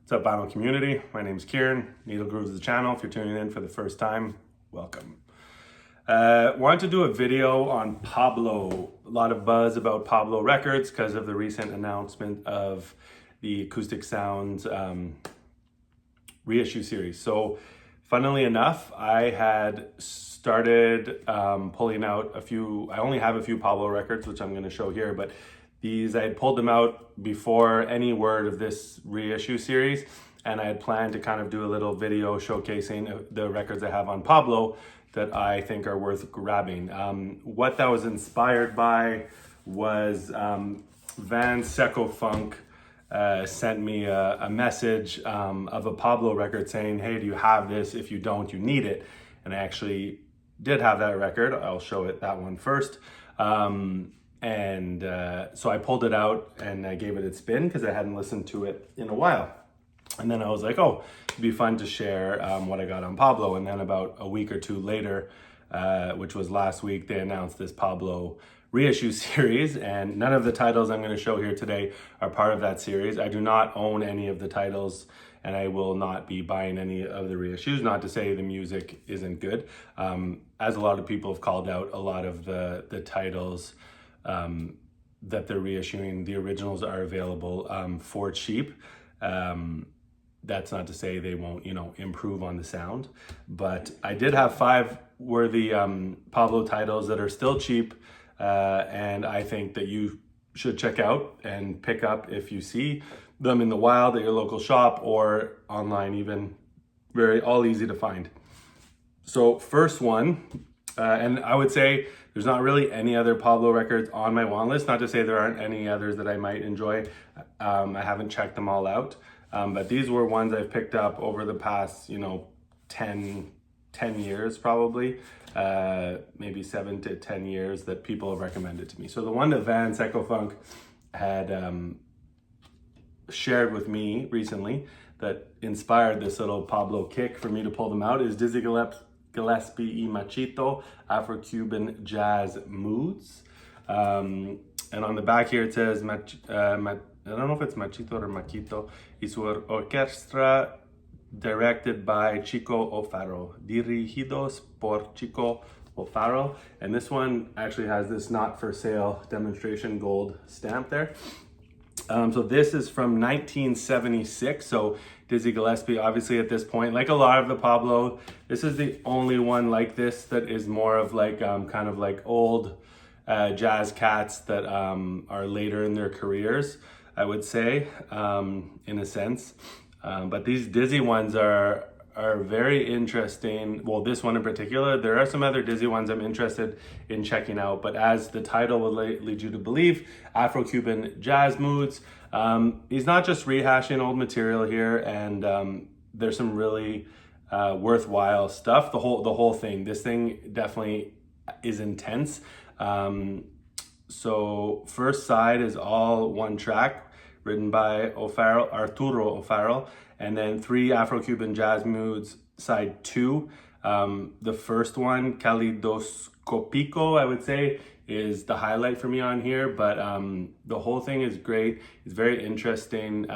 What's up, vinyl community? My name's Kieran. Needle Grooves the channel. If you're tuning in for the first time, welcome. Wanted to do a video on Pablo. A lot of buzz about Pablo Records because of the recent announcement of the Acoustic Sounds reissue series. So, funnily enough, I had started pulling out a few. I only have a few Pablo records, which I'm going to show here, but I had pulled them out before any word of this reissue series, and I had planned to kind of do a little video showcasing the records I have on Pablo that I think are worth grabbing. What that was inspired by was Van Seco Funk sent me a message of a Pablo record saying, hey, do you have this? If you don't, you need it. And I actually did have that record. I'll show it that one first. So I pulled it out and I gave it a spin because I hadn't listened to it in a while. And then I was like, oh, it'd be fun to share what I got on Pablo. And then about a week or two later, which was last week, they announced this Pablo reissue series. And none of the titles I'm going to show here today are part of that series. I do not own any of the titles, and I will not be buying any of the reissues. Not to say the music isn't good. As a lot of people have called out, a lot of the titles that they're reissuing, the originals are available for cheap. That's not to say they won't, improve on the sound. But I did have 5 worthy Pablo titles that are still cheap, and I think that you should check out and pick up if you see them in the wild at your local shop or online even. All easy to find. So first one, and I would say there's not really any other Pablo records on my want list. Not to say there aren't any others that I might enjoy. I haven't checked them all out. But these were ones I've picked up over the past, 10 years probably. Maybe 7 to 10 years that people have recommended to me. So the one that Van Seco Funk had shared with me recently that inspired this little Pablo kick for me to pull them out is Dizzy Gillespie y Machito, Afro-Cuban Jazz Moods. And on the back here it says, I don't know if it's Machito or Maquito, y su orquestra directed by Chico O'Farrell, dirigidos por Chico O'Farrell. And this one actually has this not for sale demonstration gold stamp there. So this is from 1976. So Dizzy Gillespie, obviously at this point, like a lot of the Pablo, this is the only one like this that is more of like kind of like old jazz cats that are later in their careers, I would say, in a sense. But these Dizzy ones are very interesting. Well, this one in particular. There are some other Dizzy ones I'm interested in checking out, but as the title would lead you to believe, Afro-Cuban Jazz Moods. He's not just rehashing old material here, and there's some really worthwhile stuff. The whole thing. This thing definitely is intense. So first side is all one track, written by Arturo O'Farrell, and then 3 Afro-Cuban Jazz Moods, side 2. The first one, Kaleidoscopico, I would say, is the highlight for me on here, but the whole thing is great. It's very interesting,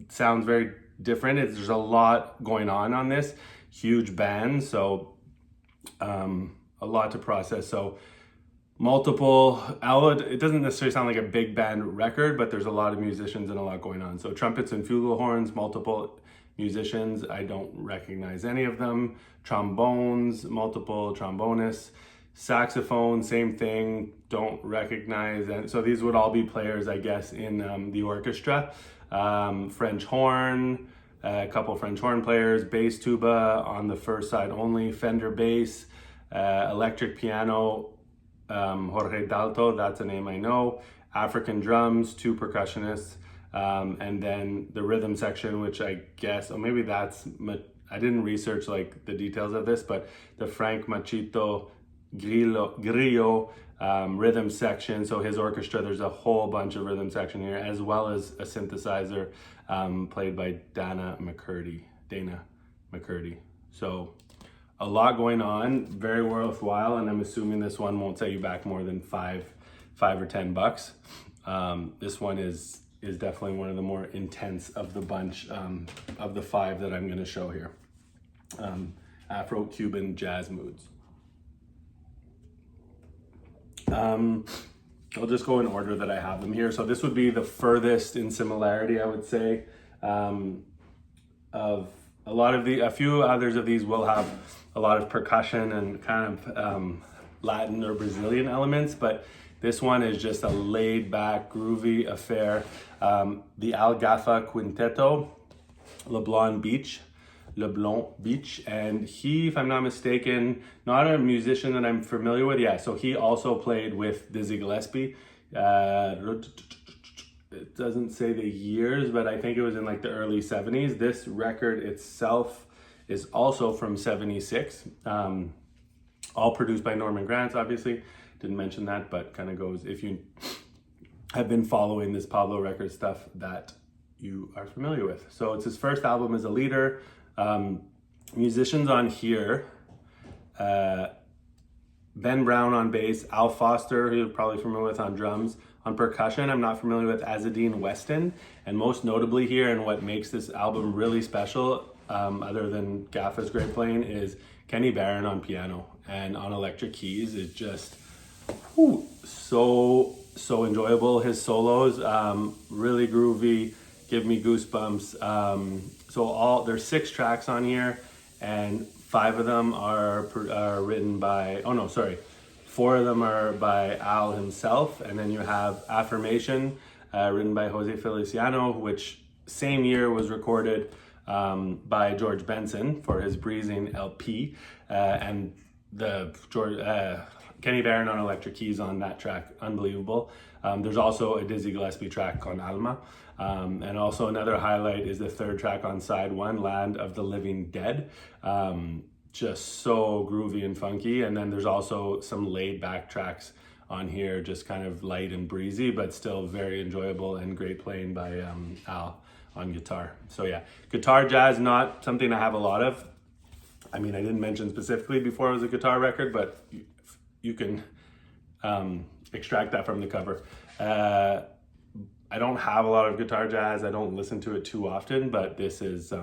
sounds very different. There's a lot going on this, huge band, so a lot to process. So it doesn't necessarily sound like a big band record, but there's a lot of musicians and a lot going on. So trumpets and flugelhorns, multiple musicians. I don't recognize any of them. Trombones, multiple trombonists. Saxophone, same thing, don't recognize. And so these would all be players, I guess, in the orchestra. French horn, a couple French horn players, bass tuba on the first side only, Fender bass, electric piano, Jorge Dalto, that's a name I know, African drums, 2 percussionists, and then the rhythm section, which I guess, or maybe I didn't research like the details of this, but the Frank Machito Grillo rhythm section. So his orchestra, there's a whole bunch of rhythm section here, as well as a synthesizer played by Dana McCurdy. So a lot going on, very worthwhile, and I'm assuming this one won't set you back more than $5 or $10. This one is is definitely one of the more intense of the bunch of the 5 that I'm going to show here. Afro-Cuban jazz moods. I'll just go in order that I have them here. So this would be the furthest in similarity, I would say. Of a few others of these will have a lot of percussion and kind of Latin or Brazilian elements, but this one is just a laid back, groovy affair. The Gafa Quinteto, LeBlanc Beach, and he, if I'm not mistaken, not a musician that I'm familiar with. Yeah, so he also played with Dizzy Gillespie. It doesn't say the years, but I think it was in like the early 70s. This record itself is also from 76. All produced by Norman Granz, obviously. Didn't mention that, but kind of goes, if you have been following this Pablo record stuff, that you are familiar with. So it's his first album as a leader. Musicians on here, Ben Brown on bass, Al Foster, who you're probably familiar with, on drums. On percussion, I'm not familiar with Azzedine Weston, and most notably here, and what makes this album really special, other than Gafa's great playing, is Kenny Barron on piano and on electric keys. Is just so enjoyable. His solos, really groovy, give me goosebumps. So there's 6 tracks on here, and 5 of them are written by, 4 of them are by Al himself, and then you have Affirmation, written by Jose Feliciano, which same year was recorded by George Benson for his Breezing LP, and Kenny Barron on electric keys on that track, unbelievable. There's also a Dizzy Gillespie track called Alma, and also another highlight is the 3rd track on side 1, Land of the Living Dead. Just so groovy and funky. And then there's also some laid back tracks on here, just kind of light and breezy, but still very enjoyable, and great playing by Al on guitar. So yeah, guitar jazz, not something I have a lot of. I mean, I didn't mention specifically before it was a guitar record, but you can extract that from the cover. I don't have a lot of guitar jazz. I don't listen to it too often, but this is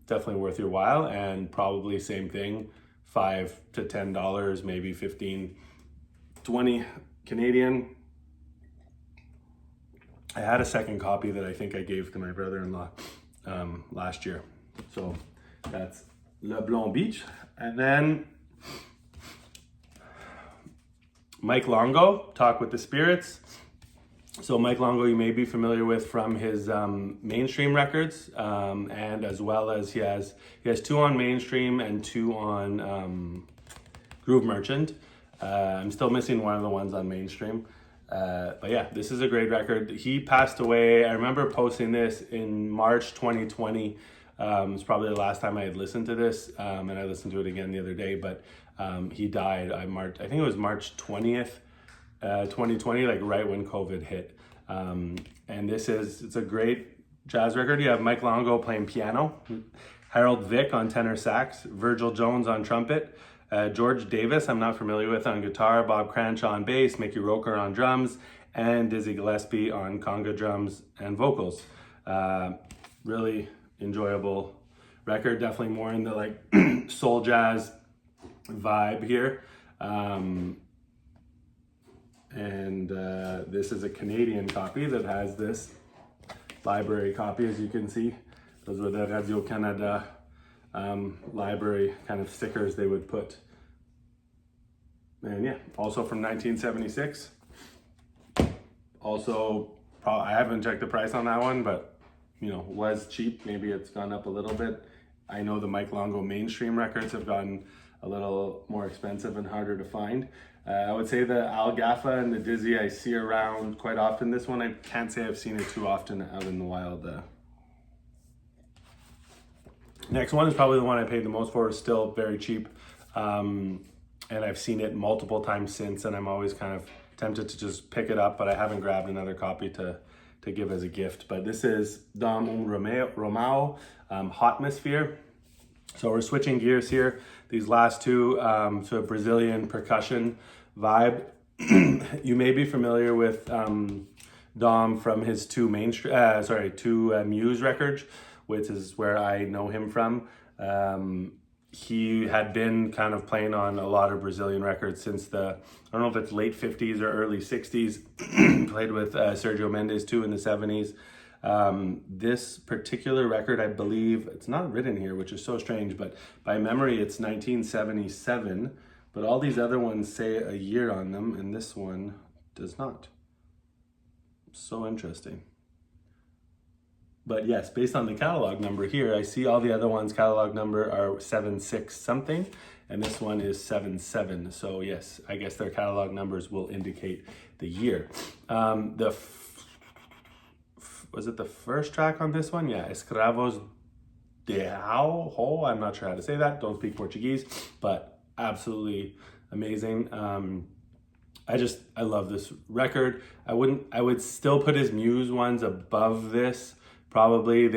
definitely worth your while, and probably same thing, $5 to $10, maybe 15, 20 Canadian. I had a second copy that I think I gave to my brother-in-law last year. So that's LeBlanc Beach. And then Mike Longo, Talk with the Spirits. So Mike Longo, you may be familiar with from his mainstream records, and as well as he has 2 on mainstream and 2 on Groove Merchant. I'm still missing one of the ones on mainstream, but yeah, this is a great record. He passed away. I remember posting this in March 2020. It's probably the last time I had listened to this, and I listened to it again the other day. But he died I think it was March 20th. 2020, like right when COVID hit. And it's a great jazz record. You have Mike Longo playing piano, Harold Vick on tenor sax, Virgil Jones on trumpet, George Davis, I'm not familiar with, on guitar, Bob Cranshaw on bass, Mickey Roker on drums, and Dizzy Gillespie on conga drums and vocals. Really enjoyable record, definitely more in the like soul jazz vibe here. And this is a Canadian copy that has this library copy, as you can see. Those were the Radio Canada library kind of stickers they would put. And yeah, also from 1976. Also, I haven't checked the price on that one, but was cheap. Maybe it's gone up a little bit. I know the Mike Longo mainstream records have gotten a little more expensive and harder to find. I would say the Al Gafa and the Dizzy I see around quite often. This one I can't say I've seen it too often out in the wild. Next one is probably the one I paid the most for. It's still very cheap, and I've seen it multiple times since, and I'm always kind of tempted to just pick it up, but I haven't grabbed another copy to give as a gift. But this is Dom Romao, Hotmosphere. So we're switching gears here. These last 2 to a Brazilian percussion vibe. You may be familiar with Dom from his two Muse records, which is where I know him from. He had been kind of playing on a lot of Brazilian records since I don't know if it's late 50s or early 60s. Played with Sergio Mendes too in the 70s. This particular record, I believe, it's not written here, which is so strange, but by memory it's 1977, but all these other ones say a year on them, and this one does not. So interesting. But yes, based on the catalog number here, I see all the other ones catalog number are 76 something, and this one is 77. So yes, I guess their catalog numbers will indicate the year. Was it the first track on this one? Yeah, Escravos de Ho. I'm not sure how to say that. Don't speak Portuguese, but absolutely amazing. I love this record. I would still put his Muse ones above this. Probably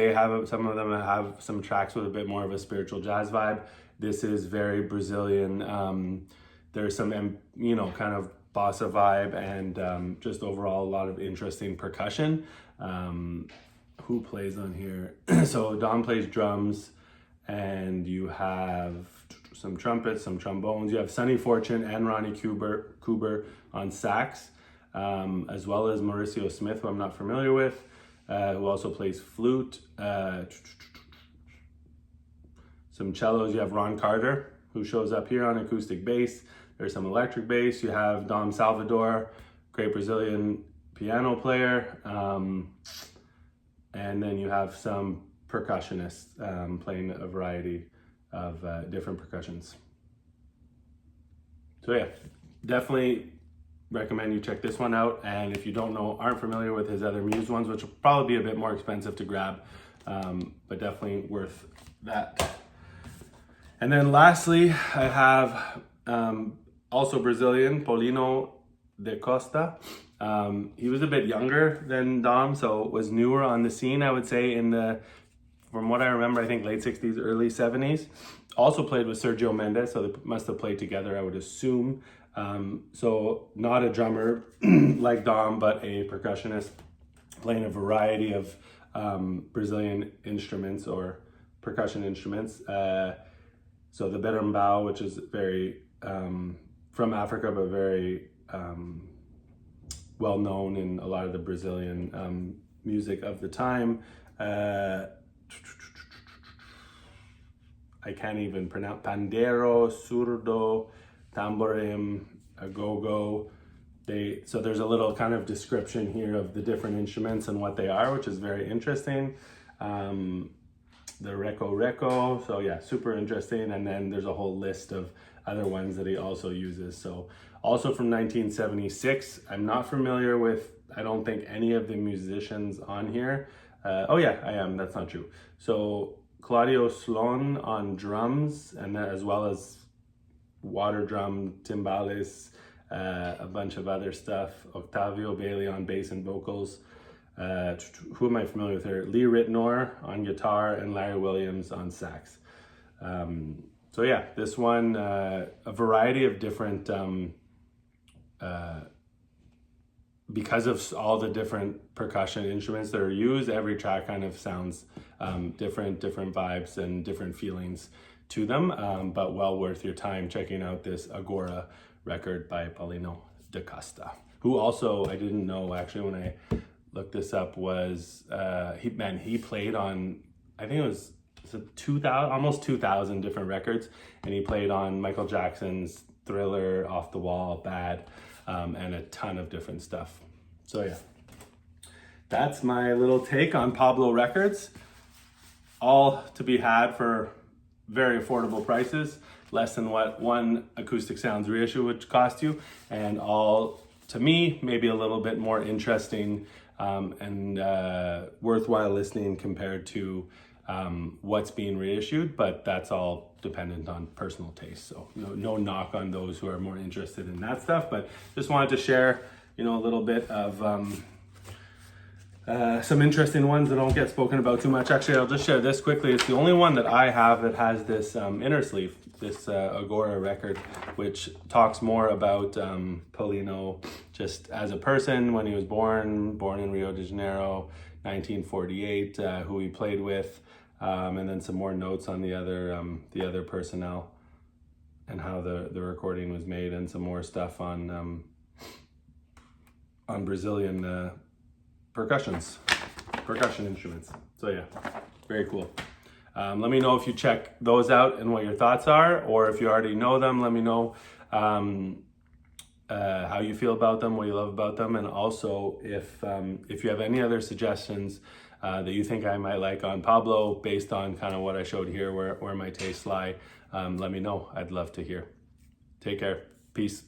some of them have some tracks with a bit more of a spiritual jazz vibe. This is very Brazilian. There's some, kind of bossa vibe and just overall a lot of interesting percussion. Who plays on here? So Dom plays drums, and you have some trumpets, some trombones. You have Sonny Fortune and Ronnie Kuber on sax, as well as Mauricio Smith, who I'm not familiar with. Who also plays flute. Some cellos. You have Ron Carter, who shows up here on acoustic bass. There's some electric bass. You have Dom Salvador, great Brazilian piano player. And then you have some percussionists playing a variety of different percussions. So yeah, definitely recommend you check this one out. And if you aren't familiar with his other Muse ones, which will probably be a bit more expensive to grab, but definitely worth that. And then lastly, I have also Brazilian, Paulino de Costa. He was a bit younger than Dom, so was newer on the scene, I would say, from what I remember, I think late 60s, early 70s. Also played with Sergio Mendes, so they must have played together, I would assume. So not a drummer like Dom, but a percussionist playing a variety of Brazilian instruments or percussion instruments. So the berimbau, which is very from Africa, but very well known in a lot of the Brazilian music of the time. I can't even pronounce pandero, surdo, tamborim, agogo. So there's a little kind of description here of the different instruments and what they are, which is very interesting. The reco, so yeah, super interesting. And then there's a whole list of other ones that he also uses. So also from 1976, I'm not familiar with, I don't think, any of the musicians on here. Oh yeah, I am, that's not true. So Claudio Slon on drums, and then as well as water drum, timbales, a bunch of other stuff. Octavio Bailey on bass and vocals. Who am I familiar with here? Lee Ritenour on guitar and Larry Williams on sax. So yeah, this one, a variety of different, because of all the different percussion instruments that are used, every track kind of sounds different vibes and different feelings to them, but well worth your time checking out this Agora record by Paulino de Costa, who also, I didn't know actually when I looked this up, was he played on, I think it was 2,000, almost 2,000 different records, and he played on Michael Jackson's Thriller, Off the Wall, Bad, and a ton of different stuff. So yeah, that's my little take on Pablo records, all to be had for very affordable prices, less than what one Acoustic Sounds reissue would cost you, and all, to me, maybe a little bit more interesting and worthwhile listening compared to what's being reissued, but that's all dependent on personal taste. So no knock on those who are more interested in that stuff, but just wanted to share, a little bit of some interesting ones that don't get spoken about too much. Actually, I'll just share this quickly. It's the only one that I have that has this inner sleeve, this Agora record, which talks more about Paulino just as a person, when he was born in Rio de Janeiro, 1948, who he played with, and then some more notes on the other personnel and how the recording was made, and some more stuff on Brazilian percussion instruments. So yeah, very cool. Let me know if you check those out and what your thoughts are, or if you already know them, let me know how you feel about them, what you love about them, and also if you have any other suggestions that you think I might like on Pablo based on kind of what I showed here, where my tastes lie, let me know. I'd love to hear. Take care. Peace.